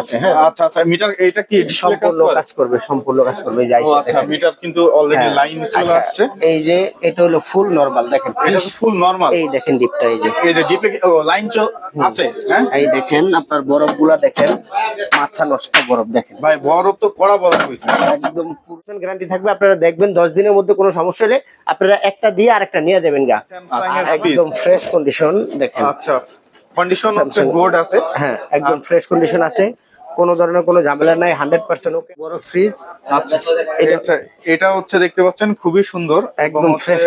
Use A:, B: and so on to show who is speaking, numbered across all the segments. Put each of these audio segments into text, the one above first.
A: আছে। হ্যাঁ,
B: আচ্ছা আচ্ছা, মিটার এটা কি ডিসপ্লে কাজ করে?
A: সম্পূর্ণ কাজ করবে যাই।
B: ও আচ্ছা, মিটার কিন্তু অলরেডি লাইন চলে আসছে।
A: এই যে এটা হলো ফুল নরমাল, দেখেন
B: এটা ফুল নরমাল।
A: এই দেখেন ডিপটা,
B: এই যে ডিপে লাইন আছে। হ্যাঁ,
A: এই দেখেন আপনার বরফগুলা দেখেন, মাথা নষ্ট বরফ দেখেন
B: ভাই, বরফ তো কড়া বরফ হইছে।
A: একদম পুরো গ্যারান্টি থাকবে। আপনারা দেখবেন 10 দিনের মধ্যে কোনো সমস্যা হলে আপনারা একটা দিয়ে আরেকটা নিয়ে যাবেন গা। একদম ফ্রেশ কন্ডিশন দেখেন।
B: আচ্ছা, কন্ডিশন আছে, বোর্ড আছে।
A: হ্যাঁ, একদম ফ্রেশ কন্ডিশন আছে, কোনো ধরনের কোনো ঝামেলা নাই, 100% ওকে। বড় ফ্রিজ।
B: আচ্ছা, এটা হচ্ছে দেখতে পাচ্ছেন খুবই সুন্দর,
A: একদম ফ্রেশ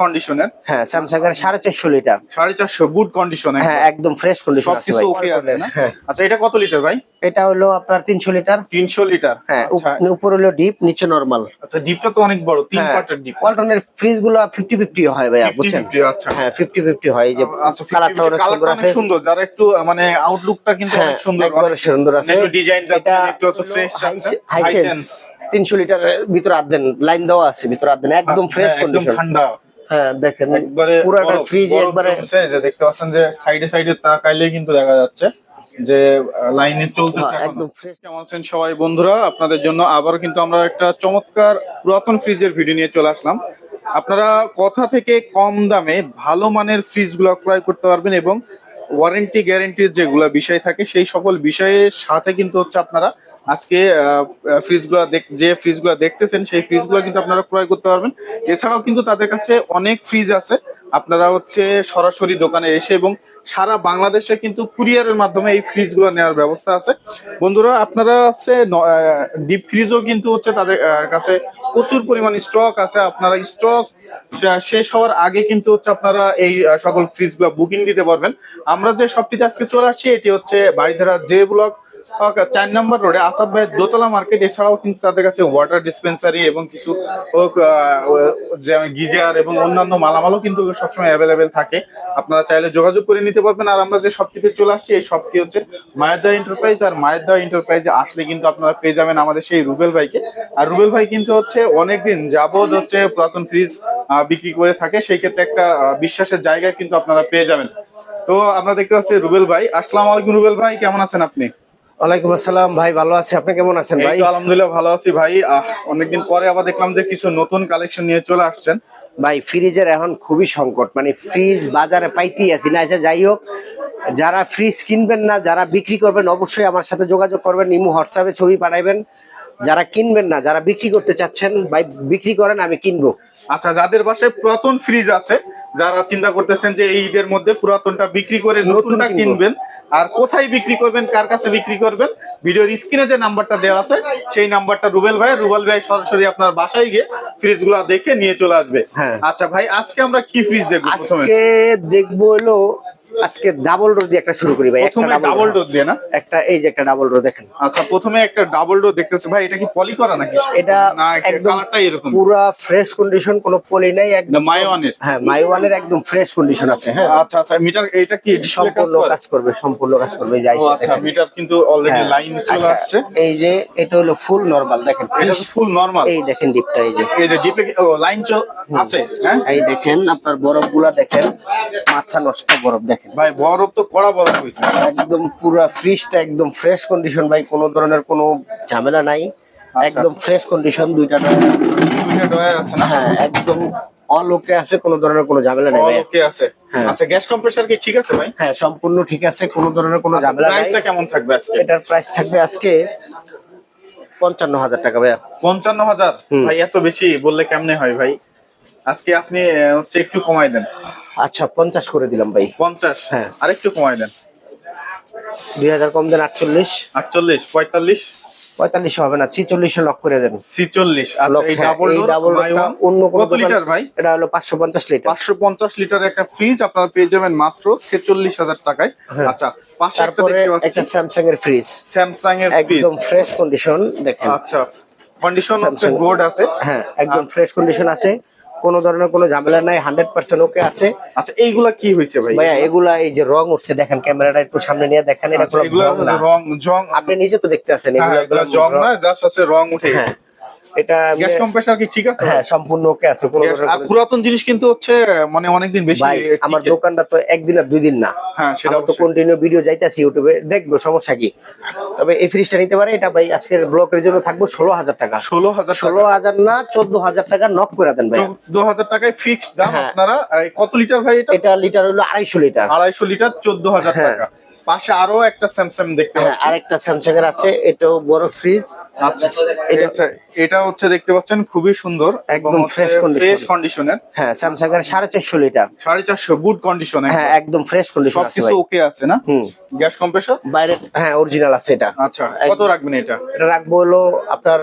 B: কন্ডিশনের।
A: হ্যাঁ, স্যামসাং এর 450 লিটার,
B: 450 গুড কন্ডিশনে।
A: হ্যাঁ, একদম ফ্রেশ কন্ডিশন আছে
B: সবকিছু ওকে আছে না? আচ্ছা, এটা কত লিটার ভাই?
A: এটা হলো আপনার 300 লিটার।
B: 300 লিটার।
A: হ্যাঁ, উপর হলো ডিপ, নিচে নরমাল।
B: আচ্ছা, ডিপটা তো অনেক বড়, 3 পার্টের ডিপ।
A: ওয়ালটনের ফ্রিজ গুলো 50-50 হয় ভাই, বুঝছেন?
B: আচ্ছা,
A: হ্যাঁ 50-50 হয়। এই যে কালারটা অনেক
B: সুন্দর, যারা একটু মানে আউটলুকটা কিন্তু অনেক সুন্দর,
A: অনেক সুন্দর আছে।
B: একটু ডিজাইন যাচ্ছে, একটু আছে ফ্রেশ আছে।
A: হাইসেন্স 300 লিটারের ভিতরে আদেন, লাইন দেওয়া আছে ভিতরে আদেন, একদম ফ্রেশ কন্ডিশন,
B: একদম ঠান্ডা।
A: হ্যাঁ দেখেন
B: একবারে
A: পুরোটা ফ্রিজ একবারে।
B: যে দেখতে পাচ্ছেন যে সাইডে সাইডে তাকাইলে কিন্তু দেখা যাচ্ছে যে লাইনে চলতেছে
A: একদম ফ্রেশ।
B: কেমন আছেন সবাই বন্ধুরা? আপনাদের জন্য আবার কিন্তু আমরা একটা চমৎকার পুরাতন ফ্রিজের ভিডিও নিয়ে চলে আসলাম। আপনারা কথা থেকে কম দামে ভালো মানের ফ্রিজগুলো ক্রয় করতে পারবেন এবং ওয়ারেন্টি গ্যারেন্টির যেগুলো বিষয় থাকে সেই সকল বিষয়ের সাথে কিন্তু হচ্ছে আপনারা আজকে যে ফ্রিজগুলো দেখতেছেন সেই ফ্রিজগুলো কিন্তু আপনারা ক্রয় করতে পারবেন। এছাড়াও কিন্তু তাদের কাছে অনেক ফ্রিজ আছে, আপনারা হচ্ছে সরাসরি দোকানে এসে এবং সারা বাংলাদেশে কিন্তু কুরিয়ারের মাধ্যমে এই ফ্রিজগুলো নেওয়ার ব্যবস্থা আছে। বন্ধুরা, আপনারা হচ্ছে ডিপ ফ্রিজও কিন্তু হচ্ছে তাদের কাছে প্রচুর পরিমাণ স্টক আছে। আপনারা স্টক শেষ হওয়ার আগে কিন্তু হচ্ছে আপনারা এই সকল ফ্রিজগুলো বুকিং দিতে পারবেন। আমরা যে শপটিতে আজকে চলে আসছি এটি হচ্ছে বাড়িধারা জে ব্লক 4 নম্বর রোডে আসাদ ভাই দোতলা মার্কেট। এছাড়াও কিন্তু তাদের কাছে ওয়াটার ডিসপেন্সারি এবং কিছু গিজার এবং অন্যান্য মালামালও কিন্তু সবসময় অ্যাভেলেবেল থাকে, আপনারা চাইলে যোগাযোগ করে নিতে পারবেন। আর আমরা যে শপটিতে চলে আসছি এই শপটি হচ্ছে মায়েরদা এন্টারপ্রাইজ। আর মায়েরদা এন্টারপ্রাইজে আসলে কিন্তু আপনারা পেয়ে যাবেন আমাদের সেই রুবেল ভাইকে। আর রুবেল ভাই কিন্তু হচ্ছে অনেকদিন যাবত হচ্ছে পুরাতন ফ্রিজ বিক্রি করে থাকে, সেই ক্ষেত্রে একটা বিশ্বাসের জায়গা কিন্তু আপনারা পেয়ে যাবেন। তো আমরা দেখতে পাচ্ছি রুবেল ভাই। আসসালামু আলাইকুম রুবেল ভাই, কেমন আছেন আপনি?
A: ওয়ালাইকুম আসসালাম ভাই, ভালো আছি, আপনি কেমন আছেন ভাই?
B: আলহামদুলিল্লাহ ভালো আছি ভাই। অনেকদিন পরে আবার দেখলাম যে কিছু নতুন কালেকশন নিয়ে চলে আসছেন
A: ভাই। ফ্রিজের এখন খুবই সংকট, মানে ফ্রিজ বাজারে পাইতেই আছি না। আচ্ছা যাই হোক, যারা ফ্রিজ কিনবেন না, যারা বিক্রি করবেন অবশ্যই আমার সাথে যোগাযোগ করবেন, ইমো হোয়াটসঅ্যাপে ছবি পাঠাইবেন। যারা কিনবেন না, যারা বিক্রি করতে চাচ্ছেন ভাই বিক্রি করেন, আমি কিনবো।
B: আচ্ছা, যাদের বাসায় পুরাতন ফ্রিজ আছে, যারা চিন্তা করতেছেন যে এই ঈদের মধ্যে পুরাতনটা বিক্রি করে নতুনটা কিনবেন, আর কোথায় বিক্রি করবেন, কার কাছে বিক্রি করবেন, ভিডিওর স্ক্রিনে যে নাম্বারটা দেওয়া আছে সেই নাম্বারটা রুবেল ভাই সরাসরি আপনার বাসায় গিয়ে ফ্রিজগুলো দেখে নিয়ে চলে আসবে। আচ্ছা ভাই, আজকে আমরা কি ফ্রিজ দেখবো?
A: আজকে দেখবো হলো, আজকে ডাবল ডোর দিয়ে একটা শুরু করি ভাই।
B: প্রথমে ডাবল ডোর দিয়ে না?
A: একটা এই যে একটা ডাবল ডোর দেখেন।
B: আচ্ছা, প্রথমে একটা ডাবল ডোর দেখতেছি ভাই। এটা কি পলি করা নাকি?
A: এটা একদম পুরো ফ্রেশ কন্ডিশন, কোনো পলি নাই, একদম
B: মাইওয়ানের।
A: হ্যাঁ, মাইওয়ানের একদম ফ্রেশ কন্ডিশন আছে। হ্যাঁ,
B: আচ্ছা আচ্ছা, মিটার এটা কি
A: সম্পূর্ণ কাজ করবে যাই।
B: আচ্ছা, মিটার কিন্তু অলরেডি লাইন চলে আসছে।
A: এই যে এটা হলো ফুল নরমাল, দেখেন
B: এটা ফুল নরমাল।
A: এই দেখেন ডিপটা,
B: এই যে ডিপে লাইন আছে। হ্যাঁ,
A: এই দেখেন আপনার বরফগুলা দেখেন, মাথা নষ্ট বরফ দেখেন
B: ভাই, বরফ তো কড়া বরফ হইছে।
A: একদম পুরো ফ্রিজটা একদম ফ্রেশ কন্ডিশন ভাই, কোনো ধরনের কোনো ঝামেলা নাই, একদম ফ্রেশ কন্ডিশন। দুইটা
B: ডয়ার আছে না?
A: হ্যাঁ, একদম অল ওকে আছে, কোনো ধরনের কোনো ঝামেলা নেই ভাই।
B: ওকে আছে। আচ্ছা, গ্যাস কম্প্রেসার কি ঠিক আছে ভাই?
A: হ্যাঁ, সম্পূর্ণ ঠিক আছে, কোনো ধরনের কোনো ঝামেলা নাই।
B: প্রাইসটা কেমন থাকবে আজকে?
A: এটার প্রাইস থাকবে আজকে 55,000 টাকা ভাইয়া।
B: 55,000? ভাই এত বেশি বললে কেমনে হয় ভাই? আজকে আপনি হচ্ছে একটু কমাই দেন।
A: আচ্ছা 50 করে দিলাম ভাই।
B: 50?
A: হ্যাঁ,
B: আর একটু কমাই দেন।
A: 2000 কম দেন। 48,
B: 45?
A: 45 হবে না, 46 লক করে দেন।
B: 46? আচ্ছা, এই ডাবল ডোর
A: অন্য
B: কত লিটার ভাই?
A: এটা হলো 550 লিটার।
B: 550 লিটারের একটা ফ্রিজ আপনারা পেয়ে যাবেন মাত্র 46,000 টাকায়। আচ্ছা, পাশে একটা দেখতে পাচ্ছি
A: একটা স্যামসাং এর ফ্রিজ।
B: স্যামসাং এর ফ্রিজ,
A: একদম ফ্রেশ কন্ডিশন দেখেন।
B: আচ্ছা, কন্ডিশন আছে, বোর্ড আছে।
A: হ্যাঁ, একদম ফ্রেশ কন্ডিশন আছে, কোনো ধরনের কোনো ঝামেলা নাই, 100% ওকে আছে।
B: আচ্ছা, এইগুলা কি হইছে ভাই?
A: ভাইয়া এগুলা এই যে রং উঠছে দেখেন, ক্যামেরাটা একটু সামনে নিয়ে দেখেন। এটা কোনো
B: রং,
A: আপনি নিজে তো দেখতে আছেন,
B: এগুলা জং না, জাস্ট আছে রং উঠে।
A: হ্যাঁ, এটা
B: গ্যাস কম্প্রেসার কি ঠিক আছে?
A: হ্যাঁ সম্পূর্ণ ওকে আছে, কোনো
B: আর পুরাতন জিনিস কিন্তু হচ্ছে মানে অনেকদিন বেশি
A: ভাই আমার
B: টিকে।
A: দোকানটা তো একদিন আর 2 দিন না,
B: হ্যাঁ সেটা
A: আমার তো কন্টিনিউ ভিডিও যাইতাছি ইউটিউবে, দেখবো সমস্যা কি। তবে এই ফ্রিজটা নিতে পারে, এটা ভাই আজকের ব্লকের জন্য থাকবো 16,000 টাকা।
B: 16,000
A: 16,000 না 14,000 টাকা নক করে দেন ভাই।
B: 14,000 টাকায় ফিক্সড দাম।
A: হ্যাঁ।
B: আপনারা কত লিটার ভাই এটা?
A: এটা লিটার হলো 250 লিটার।
B: 250 লিটার 14,000
A: হ্যাঁ।
B: টাকা। পাশে আরো একটা স্যামসাং দেখতে
A: হ্যাঁ
B: পাচ্ছি।
A: আরেকটা স্যামসাং এর আছে, এটাও বড় ফ্রিজ।
B: আচ্ছা এটা হচ্ছে দেখতে পাচ্ছেন খুবই সুন্দর,
A: একদম ফ্রেশ
B: কন্ডিশনের।
A: হ্যাঁ স্যামসাং এর 450 লিটার,
B: 450 গুড কন্ডিশন।
A: হ্যাঁ একদম ফ্রেশ কন্ডিশন আছে
B: সবকিছু
A: ভাই।
B: ওকে আছে না? গ্যাস কম্প্রেসার
A: বাইরে হ্যাঁ অরিজিনাল আছে এটা।
B: আচ্ছা কত রাখবেন এটা?
A: এটা রাখবো হলো আপনার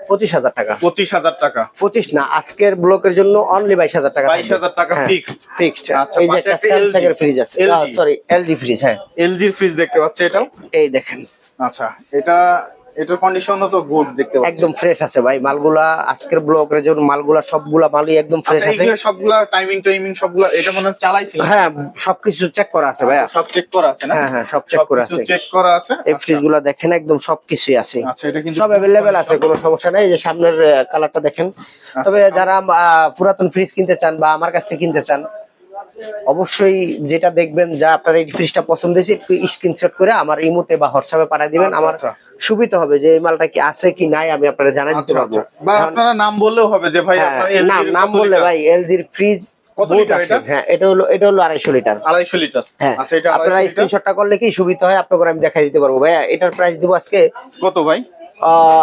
A: 25,000 টাকা।
B: 25,000 টাকা।
A: 25 না, আজকের ব্লকের জন্য অনলি 22,000 টাকা।
B: 22,000 টাকা ফিক্সড।
A: ফিক্সড।
B: আচ্ছা,
A: এই যে
B: পাশে
A: একটা
B: একটা
A: স্যামসাং এর
B: LG
A: ফ্রিজ আছে,
B: LG
A: সরি এলজি ফ্রিজ। হ্যাঁ
B: এলজির ফ্রিজ দেখতে পাচ্ছি এটাও।
A: এই দেখেন
B: আচ্ছা এটার কন্ডিশনও তো গুড দেখতে পাচ্ছি।
A: একদম ফ্রেশ আছে ভাই মালগুলা, আজকের ব্লকের জন্য মালগুলা সবগুলা মালই একদম ফ্রেশ
B: আচ্ছা
A: আছে।
B: এইগুলো সবগুলা টাইমিং সবগুলা এটা মনে হয় চালাইছিল?
A: হ্যাঁ সবকিছু চেক করা আছে ভাইয়া।
B: সব চেক করা আছে না?
A: হ্যাঁ হ্যাঁ সব চেক করা আছে।
B: চেক করা আছে।
A: এই ফ্রিজ গুলা দেখেন একদম সবকিছুই আছে।
B: আচ্ছা এটা কিন্তু
A: সব অ্যাভেলেবেল আছে, কোনো সমস্যা নাই। এই যে সামনের কালারটা দেখেন। তবে যারা পুরাতন ফ্রিজ কিনতে চান বা আমার কাছ থেকে কিনতে চান, অবশ্যই যেটা দেখবেন যা আপনার এই ফ্রিজটা পছন্দ হয়েছে একটু স্ক্রিনশট করে আমার ইমোতে বা হোয়াটসঅ্যাপে পাঠিয়ে দিবেন। আমার সুবিধা হবে যে এই মালটা কি আছে কি নাই আমি আপনাদের জানাই দিতে পারবো।
B: বা আপনারা নাম বললেও হবে যে ভাই আপনার
A: নাম বললে ভাই এলজির ফ্রিজ
B: কত লিটার এটা?
A: হ্যাঁ এটা হলো 250 লিটার।
B: 250 লিটার।
A: হ্যাঁ
B: আচ্ছা এটা
A: আপনারা স্ক্রিনশটটা করলে কি সুবিধা হয়, আপনাদের আমি দেখাই দিতে পারবো ভাইয়া। এটার প্রাইস দিব আজকে
B: কত ভাই?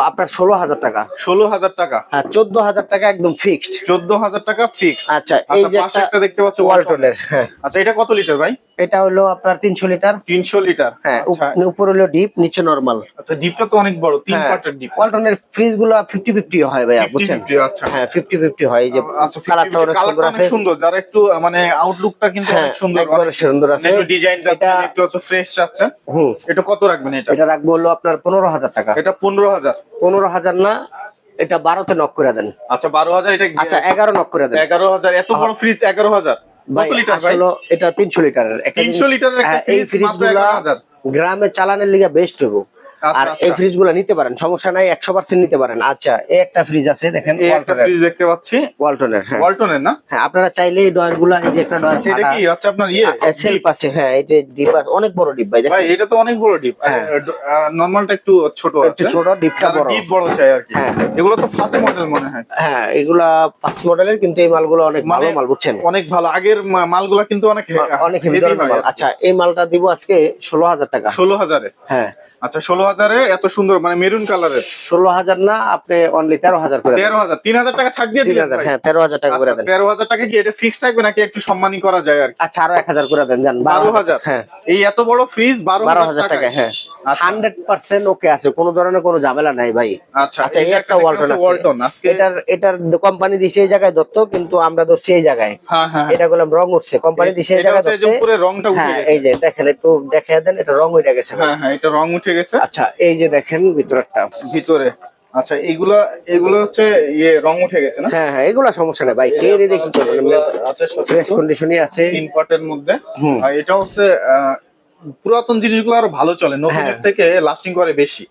A: আপনার 16,000 টাকা।
B: 16,000 টাকা।
A: হ্যাঁ 14,000 টাকা একদম ফিক্সড।
B: 14,000 টাকা ফিক্সড।
A: আচ্ছা এই যে
B: পাশে একটা দেখতে পাচ্ছি
A: ওয়ালটনের। হ্যাঁ
B: আচ্ছা এটা কত লিটার ভাই?
A: এটা হলো আপনার 300 লিটার।
B: 300 লিটার।
A: হ্যাঁ
B: আচ্ছা
A: উপর হলো ডিপ, নিচে নরমাল।
B: আচ্ছা ডিপটা তো অনেক বড়, 3 পার্টের ডিপ।
A: ওয়ালটনের ফ্রিজ গুলো 50-50 হয় ভাইয়া, বুঝছেন?
B: 50-50 আচ্ছা
A: হ্যাঁ 50-50 হয়। এই যে
B: আচ্ছা
A: কালারটা অনেক সুন্দর
B: কালারটা
A: আছে।
B: অনেক সুন্দর, যারা একটু মানে আউটলুকটা কিন্তু অনেক সুন্দর,
A: একবারে সুন্দর আছে।
B: একটু ডিজাইন যাচ্ছে, একটু হচ্ছে ফ্রেশ চাচ্ছেন। এটা কত রাখবেন এটা?
A: এটা রাখবো হলো আপনার 15,000 টাকা।
B: এটা 15,000।
A: 15,000 না, এটা 12তে নক করে দেন।
B: আচ্ছা 12,000 এটা।
A: আচ্ছা 11 নক করে দেন।
B: 11,000 এত বড় ফ্রিজ 11,000 কত লিটার ভাই?
A: আসলে এটা 300 লিটারের।
B: 300 লিটারের একটা
A: এই
B: ফ্রিজ মাত্র 11,000।
A: গ্রামে চালানোর লিগে বেস্ট হবে। আর এই ফ্রিজ গুলো নিতে পারেন, সমস্যা নাই, 100% নিতে পারেন। আচ্ছা এই একটা ফ্রিজ আছে দেখেন,
B: এই একটা ফ্রিজ দেখতে পাচ্ছি
A: ওয়ালটনের। হ্যাঁ
B: ওয়ালটনের না?
A: হ্যাঁ আপনারা চাইলে এই ডয়ার গুলা, এই যে একটা ডয়ার
B: এটা কি আচ্ছা আপনার
A: সেলফ আছে। হ্যাঁ এই যে ডিপ আছে, অনেক বড় ডিপ ভাই
B: ভাই,
A: দেখেন।
B: এটা তো অনেক বড় ডিপ। নরমালটা একটু ছোট আছে,
A: একটু ছোট, ডিপটা বড়।
B: ডিপ বড় চাই আর কি।
A: হ্যাঁ
B: এগুলো তো ফার্স্ট মডেল মনে হয়।
A: হ্যাঁ এগুলা 5 মডেলের, কিন্তু এই মালগুলো অনেক ভালো মাল, বুঝছেন?
B: অনেক ভালো। আগের মালগুলা কিন্তু অনেক
A: হেভি ধরনের মাল। আচ্ছা এই মালটা দিব আজকে 16,000 টাকা।
B: 16,000 এ?
A: হ্যাঁ
B: আচ্ছা 16,000 এ এত সুন্দর মানে মেরুন কালারের।
A: 16,000 না, আপনি অনলি 13,000 করে দেন।
B: 13,000 3,000 টাকা ছাড় দিয়ে দিলেন ভাই।
A: হ্যাঁ 13,000 টাকা করে দেন।
B: 13,000 টাকা কি এটা ফিক্স থাকবে নাকি একটু সম্মানী করা যায় আর কি?
A: আচ্ছা আরো 1,000 করে দেন, জান
B: 12,000।
A: হ্যাঁ
B: এই এত বড় ফ্রিজ 12,000 টাকা।
A: হ্যাঁ 100% ওকে আছে, কোনো ধরনের কোনো ঝামেলা নাই ভাই।
B: আচ্ছা
A: আচ্ছা এই একটা ওয়ালটন আছে। এটার কোম্পানি দিছে এই জায়গায় দত্ত, কিন্তু আমরা ধরছি এই জায়গায়।
B: হ্যাঁ হ্যাঁ
A: এটা গেলাম রং উঠছে, কোম্পানি দিছে এই জায়গায় দত্ত।
B: উপরে রংটা উঠে গেছে।
A: এই যে দেখেন, একটু দেখায় দেন, এটা রং উঠে গেছে।
B: হ্যাঁ হ্যাঁ এটা রং উঠে গেছে।
A: আচ্ছা এই যে দেখেন ভিতরটা,
B: ভিতরে আচ্ছা এগুলো হচ্ছে রং উঠে গেছে না?
A: হ্যাঁ হ্যাঁ এগুলা সমস্যা নাই ভাই, কে রে দেখি
B: আছে
A: ফ্রেশ কন্ডিশনই আছে।
B: 3 পার্টের মধ্যে। আর এটা হচ্ছে পুরাতন জিনিসগুলো আরো ভালো চলে, নতুনের থেকে লাস্টিং করে বেশি।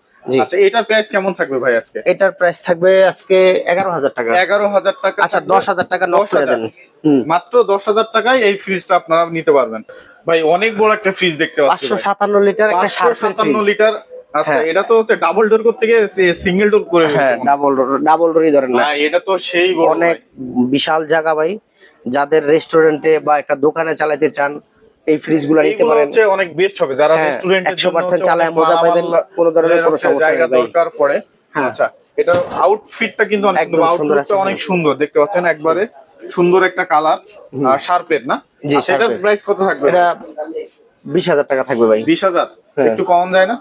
B: আচ্ছা এটার প্রাইস কেমন থাকবে ভাই আজকে?
A: এটার প্রাইস থাকবে আজকে 11,000 টাকা।
B: 11,000 টাকা।
A: আচ্ছা 10,000 টাকা নক করে দেন।
B: মাত্র 10,000 টাকায় এই ফ্রিজটা আপনারা নিতে পারবেন। ভাই অনেক বড় একটা ফ্রিজ দেখতে পাচ্ছি।
A: 557 লিটার একটা
B: 557 লিটার। আচ্ছা এটা তো হচ্ছে ডাবল ডোর করতে গিয়ে সিঙ্গেল ডোর করে।
A: হ্যাঁ ডাবল ডোরই ধরেন না।
B: এটা তো সেই বড়,
A: অনেক বিশাল জায়গা ভাই। যাদের রেস্টুরেন্টে বা একটা দোকানে চালাতে চান এই ফ্রিজগুলো নিতে পারেন।
B: হচ্ছে অনেক বেস্ট হবে যারা রেস্টুরেন্টের জন্য
A: 100% চালায় মজা পাবেন, কোনো ধরনের কোনো সমস্যা
B: জায়গা
A: নেই ভাই।
B: দরকার পড়ে। আচ্ছা এটা আউটফিটটা কিন্তু অনেক সুন্দর, আউটলুকটা অনেক সুন্দর দেখতে পাচ্ছেন, একবারে সুন্দর একটা কালার আর শার্পের না? আচ্ছা এটার প্রাইস কত থাকবে?
A: এটা 20,000 টাকা থাকবে ভাই।
B: 20,000 একটু কম যায় না?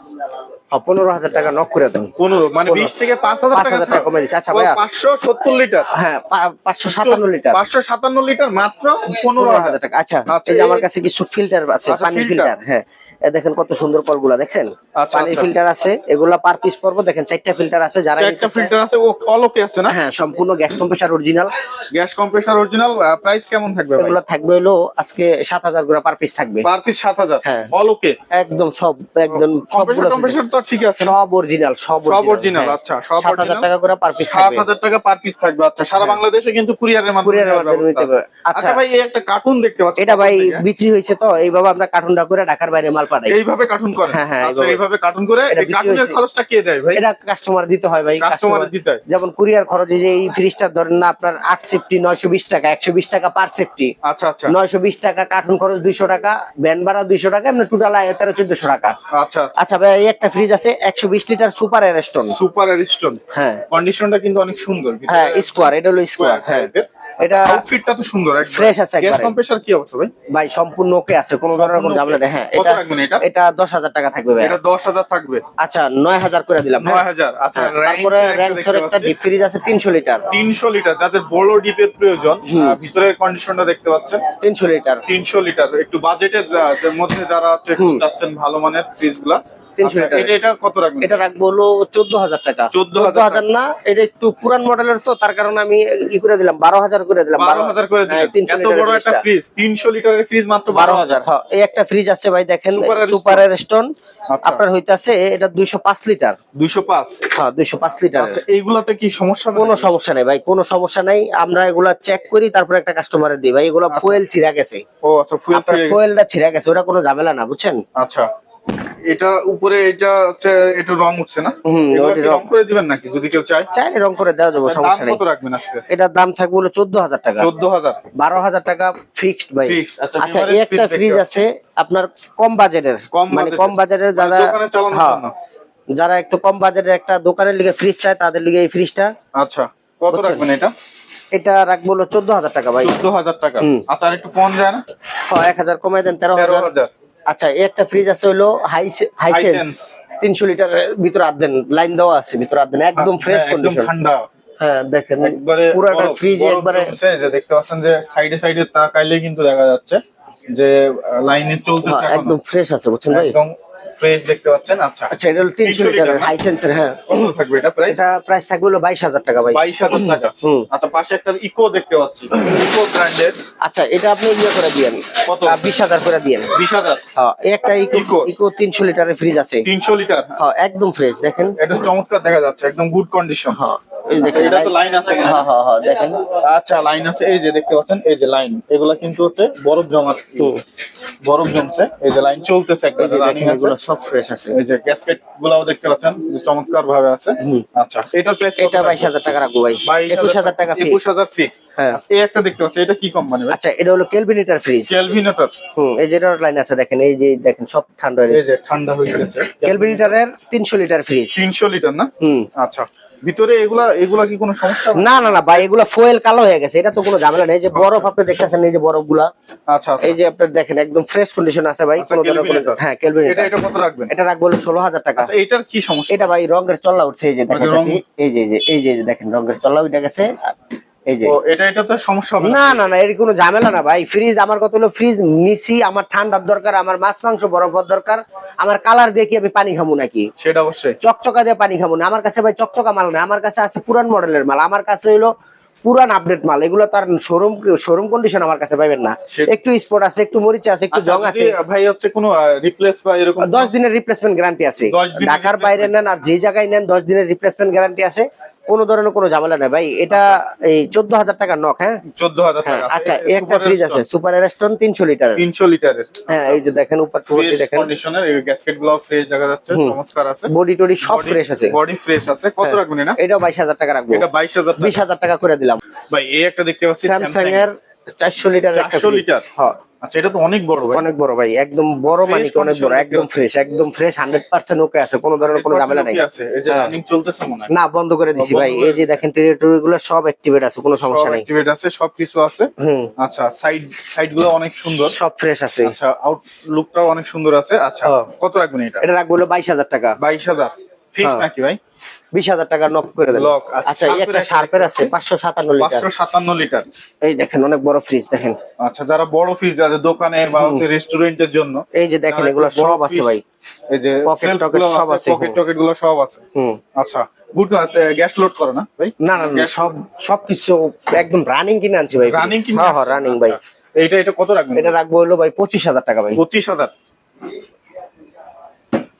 A: 15,000 টাকা নক করে দেন।
B: 15 মানে 20 থেকে 5,000 টাকা
A: কমে দিচ্ছে। আচ্ছা ভাইয়া
B: 570 লিটার।
A: হ্যাঁ 557 লিটার।
B: 557 লিটার মাত্র 15,000
A: টাকা। আচ্ছা এই যে আমার কাছে কিছু ফিল্টার আছে, পানি ফিল্টার। হ্যাঁ দেখেন কত সুন্দর কলগুলা দেখছেন,
B: আচ্ছা,
A: পানির
B: আচ্ছা।
A: ফিল্টার আছে, এগুলা পার পিস পড়বো দেখেন 4টা ফিল্টার আছে, যারা
B: চারটা
A: নিতে চায়-
B: ফিল্টার আছে, ও অলোকে আছে না?
A: হ্যাঁ সম্পূর্ণ gas compressor original.
B: Gas compressor original. Price কেমন থাকবে ভাই?
A: এগুলো থাকবে হলো আজকে 7,000 করে পার পিস থাকবে।
B: Per piece 7,000?
A: হ্যাঁ।
B: অলোকে
A: একদম সব, একদম
B: কম্প্রেসার
A: সবগুলো
B: কম্প্রেসার তো ঠিক আছে না?
A: সব অরিজিনাল,
B: সব অরিজিনাল। আচ্ছা, সব
A: 7,000
B: অরিজিনাল।
A: টাকা করে পার পিস থাকবে।
B: 7,000 টাকা পার পিস থাকবে। আচ্ছা, সারা
A: হ্যাঁ।
B: বাংলাদেশে কিন্তু কুরিয়ারের মাধ্যমে
A: কুরিয়ারের
B: নেওয়ার
A: মাধ্যমে
B: ব্যবস্থা
A: নিতে
B: আছে।
A: পারবে।
B: আচ্ছা ভাই, এই একটা কার্টুন দেখতে পাচ্ছি,
A: এটা ভাই
B: কার্টুন থেকে।
A: বিক্রি হয়েছে তো এইভাবে আমরা কার্টুনটা করে ঢাকার বাইরে মাল পাঠাই।
B: এইভাবে কার্টুন করে?
A: হ্যাঁ, হ্যাঁ,
B: আচ্ছা,
A: এইভাবে।
B: এইভাবে কার্টুন করে।
A: এটা
B: এই
A: বিক্রি
B: কার্টুনের
A: হয়েছে।
B: খরচটা কে দেয় ভাই?
A: এটা কাস্টমার দিতে হয় ভাই,
B: কাস্টমারের দিতে হয়।
A: যেমন কুরিয়ার খরচ, এই যে এই ফ্রিজটা ধরেন না আপনার 8 সেফটি 920 টাকা, 120 টাকা পার সেফটি,
B: আচ্ছা, আচ্ছা,
A: 920 টাকা, কার্টুন খরচ 200 টাকা, ভ্যান ভাড়া 200 টাকা, এমনি টোটাল 1300-1400 টাকা।
B: আচ্ছা।
A: আচ্ছা ভাই, এই একটা ফ্রিজ আছে 120 litre super Ariston.
B: Super Ariston.
A: হ্যাঁ
B: কন্ডিশনটা কিন্তু অনেক সুন্দর।
A: হ্যাঁ স্কোয়ার, এটা হলো স্কোয়ার। হ্যাঁ এটা
B: আউটফিটটা তো সুন্দর একদম।
A: ফ্রেশ আছে
B: গ্যাস
A: একবারে।
B: কম্প্রেসার কি অবস্থা ভাই?
A: ভাই সম্পূর্ণ ওকে আছে, কোনো ধরনের কোনো ঝামেলা নেই। হ্যাঁ
B: কত
A: এটা
B: রাখবেন এটা?
A: এটা 10,000 টাকা থাকবে ভাই।
B: এটা 10,000 থাকবে।
A: আচ্ছা 9,000 করে দিলাম। হ্যাঁ।
B: 9,000। আচ্ছা,
A: হ্যাঁ, তারপরে র্যান্সের একটা ডিপ ফ্রিজ আছে 300 লিটার।
B: 300 লিটার, যাদের বড় ডিপের প্রয়োজন। ভিতরের কন্ডিশনটা দেখতে পাচ্ছেন,
A: 300 লিটার।
B: 300 লিটার। একটু বাজেটের মধ্যে যারা আছে, একটু চাচ্ছেন ভালো মানের ফ্রিজ গুলা,
A: 300 লিটার।
B: এটা কত রাখবেন?
A: এটা রাখবো হলো 14,000 টাকা।
B: 14,000
A: না, এটা একটু পুরান মডেলের তো, তার কারণে আমি ই করে দিলাম 12,000 করে দিলাম।
B: 12,000 করে দিলেন?
A: হ্যাঁ, 300
B: এত বড় একটা ফ্রিজ, 300 লিটারের ফ্রিজ মাত্র
A: 12,000। হ্যাঁ এই একটা ফ্রিজ আছে ভাই দেখেন,
B: সুপার
A: সুপার এয়ারস্টোন।
B: আচ্ছা।
A: আপনার হইতাছে এটা 205 লিটার।
B: 205?
A: হ্যাঁ 205 লিটার।
B: আচ্ছা, এইগুলাতে কি সমস্যা হবে?
A: কোনো সমস্যা নেই ভাই, কোনো সমস্যা নাই। আমরা এগুলা চেক করি, তারপরে একটা কাস্টমারের দিই ভাই। এগুলো ফুয়েল ছিঁড়া গেছে।
B: ও আচ্ছা, ফুয়েল
A: আপনার ফুয়েলটা ছিঁড়া গেছে, ওটা কোনো ঝামেলা না, বুঝছেন?
B: আচ্ছা, এটা উপরে এটা হচ্ছে একটু রং উঠছে না? এগুলা
A: ওই
B: কি রং করে দিবেন নাকি যদি কেউ চায়?
A: চাইলে রং করে দেওয়া যাবে,
B: আচ্ছা,
A: সমস্যা
B: দাম
A: নেই।
B: কত রাখবেন আজকে?
A: এটার দাম থাকবে হলো 14,000 টাকা।
B: 14,000?
A: 12,000 টাকা ফিক্সড ভাই।
B: Fixed। আচ্ছা,
A: আচ্ছা
B: Memory
A: এই একটা
B: fridge
A: ফ্রিজ
B: দেখতে
A: আছে আপনার কম বাজেটের, মানে
B: budget
A: কম বাজেটের যারা,
B: দোকানে চালানোর
A: হ্যাঁ,
B: জন্য।
A: যারা একটু কম বাজেটের একটা দোকানের লিগে ফ্রিজ চায়, তাদের লিগে এই ফ্রিজটা।
B: আচ্ছা, কত
A: বুঝছেন?
B: রাখবেন এটা?
A: এটা রাখবো হলো 14,000 টাকা ভাই।
B: 14,000 টাকা?
A: হুম।
B: আচ্ছা, আর একটু কম যায় না?
A: হ্যাঁ 1,000 কমাই দেন, 13,000।
B: 13,000?
A: আচ্ছা এই একটা ফ্রিজ আছে হলো হাইসেন্স
B: Hisense।
A: 300 লিটারের ভিতরে আদ দেন, লাইন দেওয়া আছে ভিতরে আদ দেন, একদম ফ্রেশ
B: হ্যাঁ, একদম
A: কন্ডিশন।
B: ঠান্ডা
A: হ্যাঁ দেখেন
B: একবারে।
A: পুরাটা ফ্রিজ
B: বরফ
A: একবারে।
B: জমছে, যে দেখতে পাচ্ছেন যে সাইডে সাইডে তাকাইলে কিন্তু দেখা যাচ্ছে যে লাইনে চলতেছে
A: হ্যাঁ,
B: এখনো।
A: একদম ফ্রেশ আছে, বুঝছেন ভাই?
B: একদম ফ্রেশ দেখতে পাচ্ছেন। আচ্ছা,
A: আচ্ছা এটা হলো 300
B: 300
A: লিটারের
B: লিটার না?
A: হাইসেন্সের। হ্যাঁ
B: কত থাকবে এটা প্রাইস?
A: এটা প্রাইস থাকবে হলো 22,000 টাকা ভাই।
B: 22,000 টাকা?
A: হুম।
B: আচ্ছা, পাশে একটা ইকো দেখতে পাচ্ছি, ইকো ব্র্যান্ডের।
A: আচ্ছা এটা আপনি ইয়ে করে দিয়েন,
B: কত?
A: 20,000 করে দিয়েন।
B: 20,000?
A: হ্যাঁ এই একটা
B: Eco?
A: ইকো 300 লিটারের ফ্রিজ আছে।
B: 300 লিটার?
A: হ্যাঁ একদম ফ্রেশ দেখেন।
B: এটা চমৎকার দেখা যাচ্ছে, একদম গুড কন্ডিশন।
A: হ্যাঁ এই
B: আচ্ছা,
A: দেখেন
B: এটা তো লাইন আছে মনে হয়?
A: হ্যাঁ হ্যাঁ হ্যাঁ দেখেন।
B: আচ্ছা, লাইন আছে, এই যে দেখতে পাচ্ছেন, এই যে লাইন, এগুলা কিন্তু হচ্ছে বরফ জমার,
A: হুম।
B: বরফ জমছে। এই যে লাইন চলতেছে, একটা
A: এই যে
B: রানিং
A: দেখেন
B: আছে।
A: এগুলো সব ফ্রেশ আছে।
B: এই যে গ্যাসকেট গুলাও দেখতে পাচ্ছেন যে চমৎকার ভাবে আছে।
A: হুম।
B: আচ্ছা, এটার প্রাইস
A: এটা 22,000 টাকা রাখবো ভাই। 21,000 টাকা ফিক্স।
B: 21,000 ফিক্স।
A: হ্যাঁ।
B: এই একটা দেখতে পাচ্ছি, এটা কি কোম্পানি ভাই?
A: আচ্ছা এটা হলো কেলভিনেটর ফ্রিজ।
B: কেলভিনেটর?
A: এই যে এটার লাইন আছে দেখেন, এই যে দেখেন সব ঠান্ডা হয়ে
B: এই যে ঠান্ডা হয়ে গেছে।
A: কেলভিনেটরের 300 লিটার ফ্রিজ।
B: 300 লিটার না?
A: হুম।
B: আচ্ছা, ভিতরে এগুলা কি কোনো সমস্যা হবে?
A: না না না ভাই, এগুলা ফয়েল কালো হয়ে গেছে, এটা তো কোনো ঝামেলা নেই। এই যে বরফ আপনি দেখতেছেন, এই যে বরফ গুলা,
B: আচ্ছা, আচ্ছা।
A: এই যে আপনি দেখেন একদম ফ্রেশ কন্ডিশন আছে ভাই।
B: আচ্ছা,
A: কোনো ধরনের কোনো,
B: Kelvinator।
A: হ্যাঁ কেলভিনেটর।
B: এটা কত রাখবেন?
A: এটা রাখবো হলো 16,000 টাকা।
B: আচ্ছা, এটার কি সমস্যা?
A: এটা ভাই রঙের চল্লা উঠছে, এই যে দেখেন
B: রং-
A: এই যে এই যে দেখেন রঙের চল্লা উঠে গেছে, এই যে।
B: ও, এটা তো সমস্যা হবে
A: না না না, এর কোনো ঝামেলা না ভাই। ফ্রিজ আমার কত হলো, ফ্রিজ নিছি, আমার ঠান্ডার দরকার, আমার মাছ মাংস বরফের দরকার, আমার কালার দিয়ে কি আমি পানি খাবো নাকি?
B: সেটা অবশ্যই।
A: চকচকা দিয়ে পানি খাবো না। আমার কাছে ভাই চকচকা মাল না, আমার কাছে আছে পুরান মডেলের মাল, আমার কাছে হলো পুরান আপডেট মাল। এগুলো তার শোরুম কন্ডিশন আমার কাছে পাবেন না। একটু স্পট আছে, একটু মরিচা আছে, একটু
B: আচ্ছা,
A: জং
B: যদি
A: আছে।
B: ভাই হচ্ছে কোনো রিপ্লেস বা এরকম
A: 10 দিনের রিপ্লেসমেন্ট গ্যারান্টি আছে।
B: 10 দিনের
A: ঢাকার বাইরে নেন আর যে জায়গায় নেন 10 দিনের রিপ্লেসমেন্ট গ্যারান্টি আছে। কোনো ধরনের কোনো ঝামেলা নেই ভাই। এটা এই 14,000 টাকার নক। হ্যাঁ
B: 14,000
A: হ্যাঁ।
B: টাকা?
A: আচ্ছা এই একটা ফ্রিজ আছে সুপার এয়ারস্টোন 300 লিটারের।
B: 300 লিটারের?
A: হ্যাঁ এই যে দেখেন উপর টুটি দেখেন,
B: কন্ডিশনের, এই গ্যাসকেট গুলো ফ্রেশ দেখা যাচ্ছে, চমৎকার আছে।
A: বডি টডি সব ফ্রেশ আছে,
B: বডি ফ্রেশ আছে। কত
A: হ্যাঁ।
B: রাখবেন এটা?
A: এটাও 22,000 টাকা রাখবো।
B: এটা 22,000 টাকা?
A: 20,000 টাকা করে দিলাম
B: ভাই। এই একটা দেখতে পাচ্ছি
A: স্যামসাং এর 400 লিটার একটা
B: 400 লিটার?
A: হ্যাঁ
B: আচ্ছা, এটা তো অনেক বড় ভাই।
A: অনেক বড় ভাই, একদম বড়,
B: Fresh
A: মানে অনেক বড়,
B: condition
A: একদম ফ্রেশ, একদম ফ্রেশ 100% ওকে আছে, কোনো ধরনের কোনো ঝামেলা নাই।
B: আছে, এই যে
A: হ্যাঁ।
B: রানিং চলতেছে মনে হয়?
A: না বন্ধ করে দিছি
B: বন্ধ
A: ভাই।
B: করে
A: এই যে দেখেন টেরিটরি গুলো সব অ্যাক্টিভেট আছে, কোনো সমস্যা
B: সব
A: নেই।
B: অ্যাক্টিভেট আছে, সবকিছু আছে।
A: হুম
B: আচ্ছা, সাইড গুলো অনেক সুন্দর,
A: সব ফ্রেশ আছে।
B: আচ্ছা, আউটলুকটাও অনেক সুন্দর আছে। আচ্ছা,
A: হ্যাঁ।
B: কত রাখবেন এটা?
A: এটা রাখবো হলো 22,000 টাকা।
B: 22,000? ফিক্স
A: হ্যাঁ।
B: নাকি ভাই?
A: 20,000 টাকা নক করে দেন।
B: লক।
A: আচ্ছা এই একটা শার্পের আছে 557 লিটার।
B: 557 লিটার।
A: এই দেখেন অনেক বড় ফ্রিজ দেখেন।
B: আচ্ছা, যারা বড় ফ্রিজ আছে দোকানে বা হচ্ছে রেস্টুরেন্টের জন্য,
A: এই যে দেখেন
B: যারা
A: এগুলো
B: একটু বড়
A: সব আছে
B: fridge,
A: ভাই।
B: এই যে
A: পকেট
B: shelf
A: টকেট
B: গুলো
A: সব আছে,
B: পকেট টকেট গুলো সব আছে। আচ্ছা, গুড আছে। গ্যাস লোড করে না ভাই?
A: না না না, সবকিছু একদম রানিং কিনে আনছি ভাই।
B: রানিং কিনে?
A: হ্যাঁ হ্যাঁ রানিং ভাই।
B: এটা কত রাখবেন?
A: এটা রাখবো হলো ভাই 25,000 টাকা ভাই।
B: 25,000?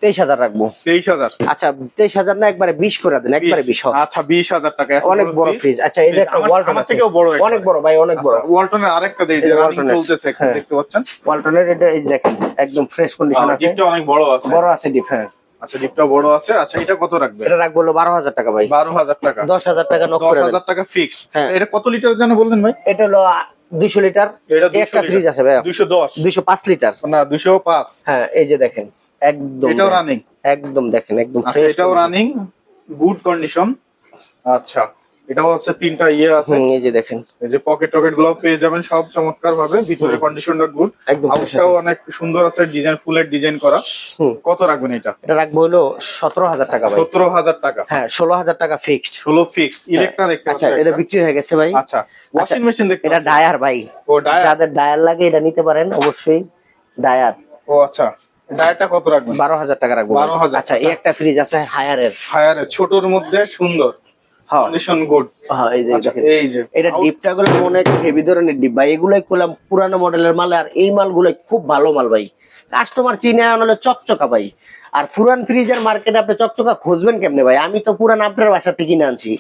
A: 23,000 রাখবো।
B: 23,000?
A: আচ্ছা 23,000 না, একবারে 20 করে দেন, একবারে 20 হোক।
B: আচ্ছা 20,000 টাকা।
A: অনেক বড় ফ্রিজ। আচ্ছা এই যে একটা ওয়ালটন
B: আমার
A: আছে,
B: থেকেও বড়,
A: অনেক বড় ভাই, অনেক বড়।
B: ওয়ালটনের আরেকটা দেই যে
A: এই
B: রানিং
A: ওয়ালটনের।
B: চলতেছে, এখন
A: হ্যাঁ।
B: দেখতে পাচ্ছেন।
A: ওয়ালটনের এটা এই দেখেন একদম ফ্রেশ কন্ডিশন আছে।
B: ডিপটা অনেক বড় আছে।
A: বড় আছে ডিপ। হ্যাঁ
B: আচ্ছা, ডিপটা বড় আছে। আচ্ছা, এটা কত রাখবেন?
A: এটা রাখবো হলো 12,000 টাকা ভাই।
B: 12,000 টাকা।
A: 10,000 টাকা নক করে দেন।
B: 10,000 টাকা ফিক্সড।
A: হ্যাঁ।
B: এটা কত লিটার জানো বললেন ভাই?
A: এটা হলো 200 লিটার।
B: এটা 200
A: একটা ফ্রিজ
B: লিটার।
A: আছে ভাই
B: 210?
A: 205 লিটার।
B: না 205।
A: হ্যাঁ এই যে দেখেন একদম
B: এটাও রানিং?
A: একদম দেখেন একদম
B: আচ্ছা,
A: ফ্রেশ।
B: এটাও রানিং, গুড কন্ডিশন। আচ্ছা, এটাও আছে, তিনটা আছে।
A: এই যে দেখেন
B: এই যে পকেট টকেট গুলো পেয়ে যাবেন সব চমৎকার ভাবে, ভিতরে কন্ডিশনটা গুড,
A: একদম fresh
B: আউটটাও
A: আছে।
B: অনেক সুন্দর আছে, ডিজাইন ফুলের ডিজাইন করা। কত রাখবেন এটা?
A: এটা রাখবো হলো 17,000 টাকা ভাই।
B: 17,000 টাকা?
A: হ্যাঁ 16,000 টাকা ফিক্সড।
B: 16 ফিক্সড। ইলেকট্রা দেখতে
A: আচ্ছা
B: পাচ্ছেন
A: এটা
B: একটা।
A: বিক্রি হয়ে গেছে ভাই।
B: আচ্ছা, ওয়াশিং মেশিন দেখতে
A: এটা
B: পাচ্ছেন।
A: ডায়ার ভাই।
B: ও ডায়ার।
A: যাদের ডায়ার লাগে এটা নিতে পারেন অবশ্যই। ডায়ার।
B: ও আচ্ছা, ডায়ারটা কত রাখবেন?
A: 12,000 টাকা রাখবো।
B: 12,000।
A: আচ্ছা এই একটা ফ্রিজ আছে হায়ারের।
B: হায়ার, ছোটর মধ্যে সুন্দর,
A: হ্যাঁ
B: কন্ডিশন গুড।
A: হ্যাঁ এই যে
B: আচ্ছা,
A: দেখেন
B: এই যে
A: এটা ডিপটা গুলো মনে হয় হেভি ধরনের ডিপ ভাই। এগুলাই করলাম পুরানো মডেলের মাল, আর এই মালগুলো খুব ভালো মাল ভাই। কাস্টমার চিনে আনলে চকচকা ভাই। আর পুরান ফ্রিজের মার্কেটে আপনি চকচকা খুঁজবেন কেমনে ভাই? আমি তো পুরান আপনার বাসা থেকে কিনে আনছি।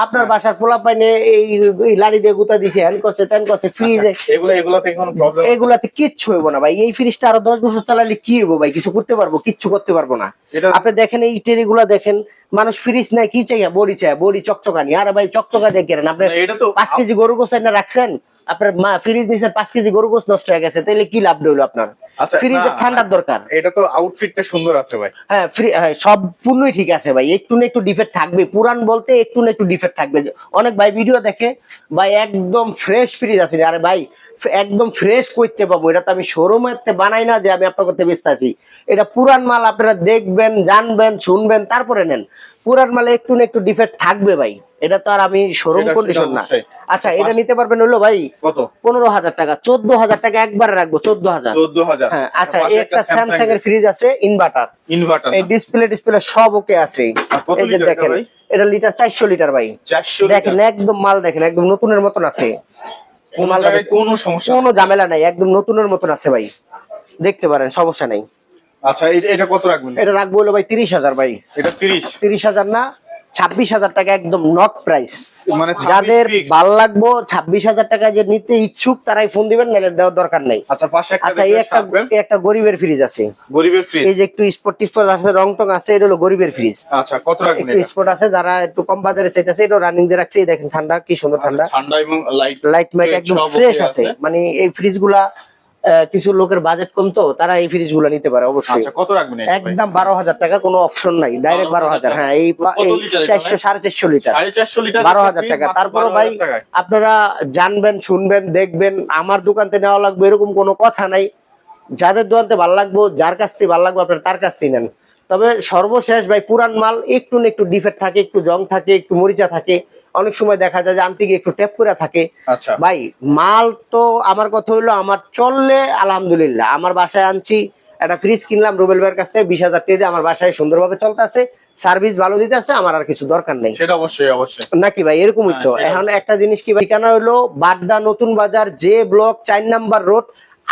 A: আপনার বাসার পোলা পাইনে এই লাড়ি দিয়ে গুতা দিছে, হ্যান করছে ত্যান করছে ফ্রিজে।
B: এগুলাতে কোনো প্রবলেম?
A: এগুলাতে কিচ্ছু হইব না ভাই। এই ফ্রিজটা আরো 10 বছর চালালে কি হইব ভাই? কিছু করতে পারবো? কিচ্ছু করতে পারবো না।
B: এটা
A: আপনি দেখেন এই টেরি গুলা দেখেন, মানুষ ফ্রিজ নাই কি চাই? বড়ি চায়, বড়ি চকচকানি। আরে ভাই চকচকা দিয়ে কেন আপনি?
B: এটা তো
A: 5 কেজি গরু গোস না রাখছেন, আপনার মা ফ্রিজ নিছেন 5 কেজি গরু গোস নষ্ট হয়ে গেছে, তাইলে কি লাভ হইলো আপনার?
B: আচ্ছা,
A: ফ্রিজে
B: না,
A: ঠান্ডার দরকার।
B: এটা তো আউটফিটটা সুন্দর আছে ভাই।
A: হ্যাঁ সব পূর্ণই ঠিক আছে ভাই, একটু না একটু ডিফেক্ট থাকবে। পুরান বলতে একটু না একটু ডিফেক্ট থাকবে। অনেক ভাই ভিডিও দেখে ভাই একদম ফ্রেশ ফ্রিজ আছে। আরে ভাই একদম ফ্রেশ করতে পাবো? এটা তো আমি শোরুমেতে বানাই না যে আমি আপনার করতে ব্যস্ত আছি। এটা পুরান মাল, আপনারা দেখবেন, জানবেন, শুনবেন, তারপরে নেন। পুরান মালে একটু না একটু ডিফেক্ট থাকবে ভাই, এটা তো আর আমি শোরুম
B: সেটা
A: কন্ডিশন না।
B: অবশ্যই।
A: আচ্ছা এটা নিতে পারবেন হলো ভাই
B: কত?
A: 15,000 টাকা। 14,000 টাকা একবারে রাখবো, 14,000।
B: 14,000?
A: হ্যাঁ আচ্ছা এই একটা স্যামসাং এর ফ্রিজ আছে ইনভার্টার।
B: ইনভার্টার?
A: এই ডিসপ্লে সব ওকে আছে।
B: কত
A: এই যে
B: লিটার
A: দেখেন
B: ভাই?
A: এটা লিটার 400 লিটার ভাই।
B: 400
A: দেখেন
B: লিটার?
A: একদম মাল দেখেন একদম নতুনের মতন আছে।
B: কোন
A: মালটা
B: জায়গায়
A: দেখেন,
B: কোনো সমস্যা?
A: কোনো ঝামেলা নাই, একদম নতুনের মতন আছে ভাই। দেখতে পারেন, সমস্যা নাই।
B: আচ্ছা, এটা কত রাখবেন?
A: এটা রাখবো হলো ভাই 30,000 ভাই।
B: এটা 30?
A: 30,000 না, 26,000 টাকা একদম নট প্রাইস।
B: মানে
A: যাদের
B: 26 fixed?
A: ভাল লাগবো 26,000 টাকা যে নিতে ইচ্ছুক তারাই ফোন দিবেন, নাহলে দেওয়ার দরকার নাই।
B: আচ্ছা, পাশে একটা
A: আচ্ছা এই
B: দেখবেন,
A: একটা
B: সারবেন।
A: এই একটা গরিবের ফ্রিজ আছে।
B: গরিবের ফ্রিজ?
A: এই যে একটু স্পট টিস্পট আছে, রং টং আছে, এটা হলো গরিবের ফ্রিজ।
B: আচ্ছা, কত রাখবেন
A: একটু
B: এটা?
A: স্পট আছে, যারা একটু কম বাজারে চাইতেছে, এটা রানিং দিয়ে রাখছে। এই দেখেন ঠান্ডা, কি সুন্দর ঠান্ডা।
B: ঠান্ডা এবং লাইট
A: লাইট মাইট একদম
B: সব
A: ফ্রেশ
B: okay
A: আছে। মানে এই ফ্রিজ গুলা কিছু লোকের বাজেট কম, তো তারা এই ফ্রিজ গুলা নিতে পারে অবশ্যই।
B: আচ্ছা, কত রাখবেন এটা ভাই?
A: একদম 12,000 টাকা, কোনো অপশন নাই, ডাইরেক্ট 12,000। হ্যাঁ এই
B: কত লিটার এটা
A: 400 450 লিটার,
B: 450 লিটার?
A: 12,000 টাকা। তারপরে ভাই আপনারা জানবেন, শুনবেন, দেখবেন, আমার দোকান থেকে নেওয়া লাগবে এরকম কোনো কথা নাই। যাদের দোকানতে ভালো লাগবে, যার কাছ থেকে ভালো লাগবে আপনারা তার কাছ থেকে নেন। তবে সর্বশেষ ভাই পুরান মাল একটু না একটু ডিফেক্ট থাকে, একটু জং থাকে, একটু মরিচা থাকে, অনেক সময় দেখা যায় যে আনতে গিয়ে একটু ট্যাপ করে থাকে।
B: আচ্ছা
A: ভাই মাল তো আমার কথা হইলো আমার চললে আলহামদুলিল্লাহ। আমার বাসায় আনছি একটা ফ্রিজ কিনলাম রুবেল ভাইয়ের কাছ থেকে 20,000 টাকা দিয়ে, আমার বাসায় সুন্দরভাবে চলতেছে, সার্ভিস ভালো দিতে আছে, আমার আর কিছু দরকার নেই।
B: সেটা অবশ্যই অবশ্যই
A: নাকি ভাই? এরকমই তো।
B: হ্যাঁ, সেটা
A: এখন একটা জিনিস কি ভাই, ঠিকানা হলো বাড্ডা নতুন বাজার, যে ব্লক 4 নাম্বার রোড,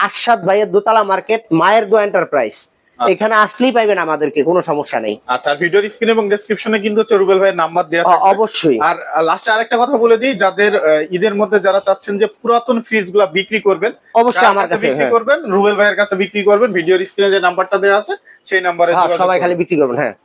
A: আরশাদ ভাইয়ের দোতলা মার্কেট, মায়ের দো এন্টারপ্রাইজ। এখানে আসলেই পাইবেন আমাদেরকে, কোনো সমস্যা নেই।
B: আচ্ছা, আর ভিডিওর স্ক্রিন এবং ডেসক্রিপশনে কিন্তু হচ্ছে রুবেল ভাইয়ের নাম্বার দেওয়া থাকবে।
A: অবশ্যই।
B: আর লাস্টে আরেকটা কথা বলে দিই, যাদের ঈদের মধ্যে যারা চাচ্ছেন যে পুরাতন ফ্রিজগুলো বিক্রি করবেন,
A: অবশ্যই আমার কাছে
B: বিক্রি করবেন, রুবেল ভাইয়ের কাছে বিক্রি করবেন। ভিডিওর স্ক্রিনে যে নাম্বারটা দেওয়া আছে সেই নাম্বারে
A: সবাই খালি বিক্রি করবেন। হ্যাঁ